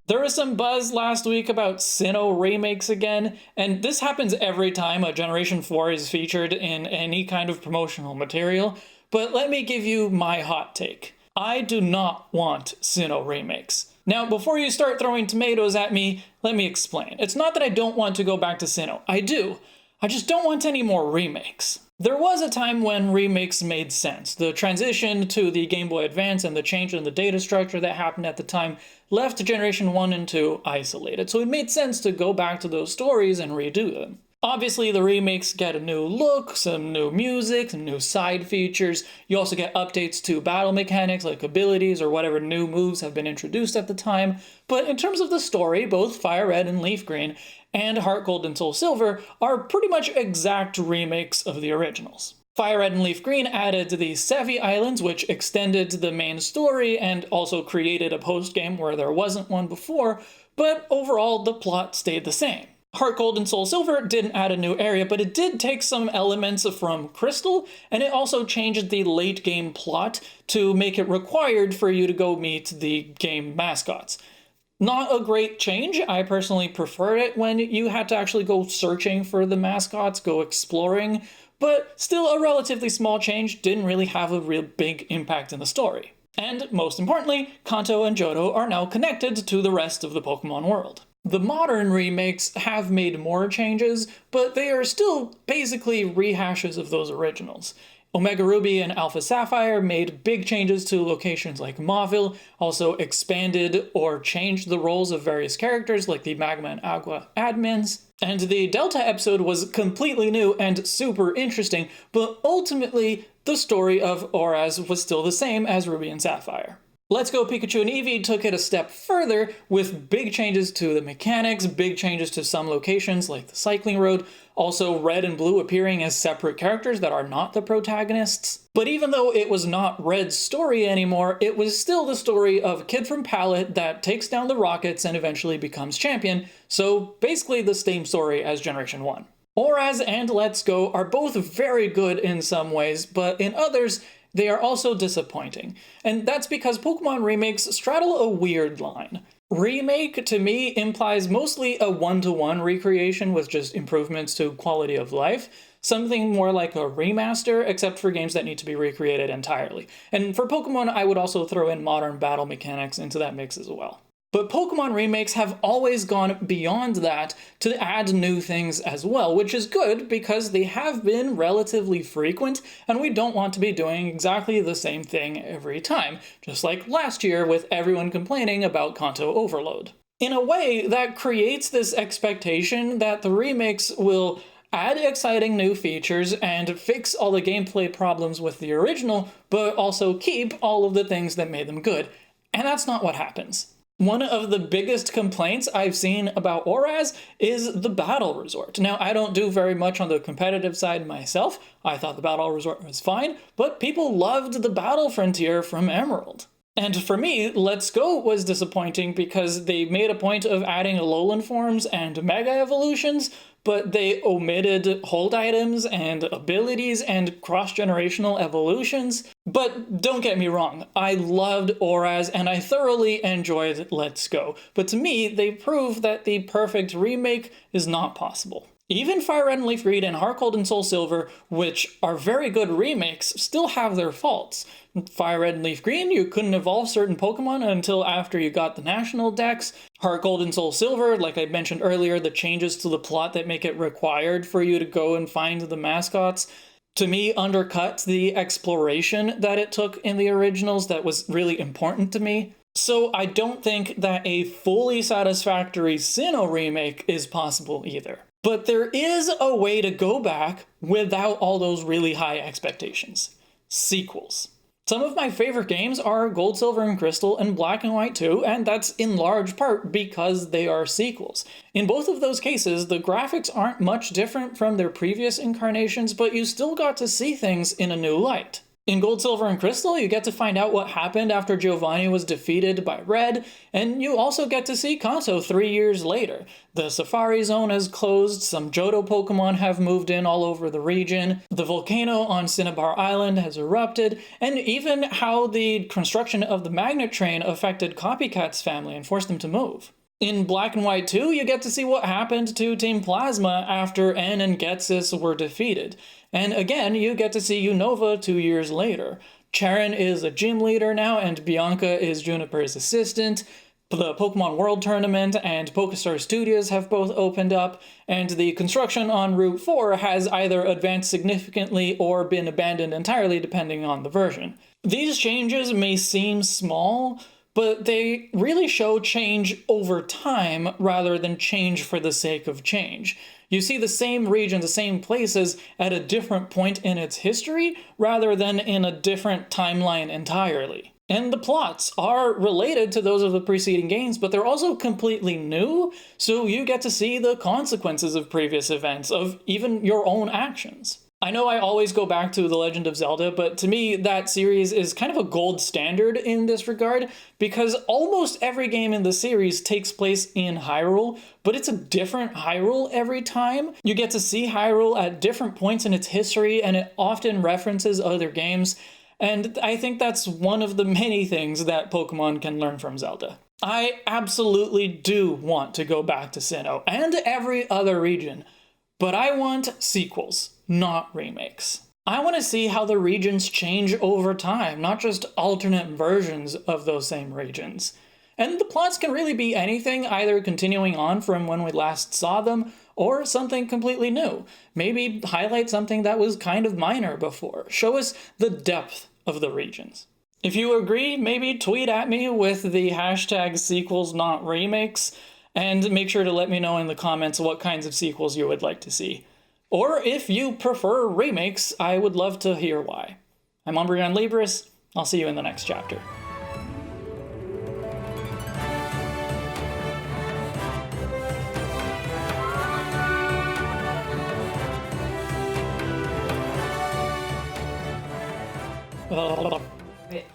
There was some buzz last week about Sinnoh remakes again, and this happens every time a Generation 4 is featured in any kind of promotional material, but let me give you my hot take. I do not want Sinnoh remakes. Now, before you start throwing tomatoes at me, let me explain. It's not that I don't want to go back to Sinnoh. I do. I just don't want any more remakes. There was a time when remakes made sense. The transition to the Game Boy Advance and the change in the data structure that happened at the time left Generation 1 and 2 isolated, so it made sense to go back to those stories and redo them. Obviously, the remakes get a new look, some new music, some new side features. You also get updates to battle mechanics like abilities or whatever new moves have been introduced at the time. But in terms of the story, both Fire Red and Leaf Green and Heart Gold and Soul Silver are pretty much exact remakes of the originals. Fire Red and Leaf Green added the Sevi Islands, which extended the main story and also created a post-game where there wasn't one before, but overall the plot stayed the same. Heart Gold and Soul Silver didn't add a new area, but it did take some elements from Crystal, and it also changed the late game plot to make it required for you to go meet the game mascots. Not a great change. I personally prefer it when you had to actually go searching for the mascots, go exploring, but still a relatively small change, didn't really have a real big impact in the story. And most importantly, Kanto and Johto are now connected to the rest of the Pokemon world. The modern remakes have made more changes, but they are still basically rehashes of those originals. Omega Ruby and Alpha Sapphire made big changes to locations like Mauville, also expanded or changed the roles of various characters like the Magma and Aqua admins, and the Delta episode was completely new and super interesting, but ultimately the story of Oraz was still the same as Ruby and Sapphire. Let's Go Pikachu and Eevee took it a step further with big changes to the mechanics, big changes to some locations like the cycling road, also Red and Blue appearing as separate characters that are not the protagonists. But even though it was not Red's story anymore, it was still the story of a kid from Pallet that takes down the Rockets and eventually becomes champion, so basically the same story as Generation 1. Oraz and Let's Go are both very good in some ways, but in others, they are also disappointing. And that's because Pokemon remakes straddle a weird line. Remake, to me, implies mostly a one-to-one recreation with just improvements to quality of life, something more like a remaster, except for games that need to be recreated entirely. And for Pokemon, I would also throw in modern battle mechanics into that mix as well. But Pokemon remakes have always gone beyond that to add new things as well, which is good because they have been relatively frequent and we don't want to be doing exactly the same thing every time, just like last year with everyone complaining about Kanto Overload. In a way, that creates this expectation that the remakes will add exciting new features and fix all the gameplay problems with the original, but also keep all of the things that made them good. And that's not what happens. One of the biggest complaints I've seen about Oraz is the Battle Resort. Now, I don't do very much on the competitive side myself. I thought the Battle Resort was fine, but people loved the Battle Frontier from Emerald. And for me, Let's Go was disappointing because they made a point of adding Alolan forms and Mega Evolutions, but they omitted hold items and abilities and cross-generational evolutions. But don't get me wrong, I loved Oraz and I thoroughly enjoyed Let's Go. But to me, they prove that the perfect remake is not possible. Even Fire Red and Leaf Green and Heart Gold and Soul Silver, which are very good remakes, still have their faults. Fire Red and Leaf Green, you couldn't evolve certain Pokemon until after you got the National Dex. Heart Gold and Soul Silver, like I mentioned earlier, the changes to the plot that make it required for you to go and find the mascots, to me, undercut the exploration that it took in the originals that was really important to me. So I don't think that a fully satisfactory Sinnoh remake is possible either. But there is a way to go back without all those really high expectations. Sequels. Some of my favorite games are Gold, Silver, and Crystal and Black and White 2, and that's in large part because they are sequels. In both of those cases, the graphics aren't much different from their previous incarnations, but you still got to see things in a new light. In Gold, Silver, and Crystal, you get to find out what happened after Giovanni was defeated by Red, and you also get to see Kanto 3 years later. The Safari Zone has closed, some Johto Pokemon have moved in all over the region, the volcano on Cinnabar Island has erupted, and even how the construction of the Magnet Train affected Copycat's family and forced them to move. In Black and White 2, you get to see what happened to Team Plasma after N and Ghetsis were defeated. And again, you get to see Unova 2 years later. Charon is a gym leader now, and Bianca is Juniper's assistant. The Pokemon World Tournament and PokeStar Studios have both opened up, and the construction on Route 4 has either advanced significantly or been abandoned entirely depending on the version. These changes may seem small, but they really show change over time rather than change for the sake of change. You see the same region, the same places at a different point in its history rather than in a different timeline entirely. And the plots are related to those of the preceding games, but they're also completely new, so you get to see the consequences of previous events, of even your own actions. I know I always go back to The Legend of Zelda, but to me that series is kind of a gold standard in this regard, because almost every game in the series takes place in Hyrule, but it's a different Hyrule every time. You get to see Hyrule at different points in its history, and it often references other games, and I think that's one of the many things that Pokemon can learn from Zelda. I absolutely do want to go back to Sinnoh, and every other region, but I want sequels, not remakes. I want to see how the regions change over time, not just alternate versions of those same regions. And the plots can really be anything, either continuing on from when we last saw them, or something completely new. Maybe highlight something that was kind of minor before. Show us the depth of the regions. If you agree, maybe tweet at me with the hashtag sequels not remakes, and make sure to let me know in the comments what kinds of sequels you would like to see. Or if you prefer remakes, I would love to hear why. I'm Umbreon Libris. I'll see you in the next chapter. Wait.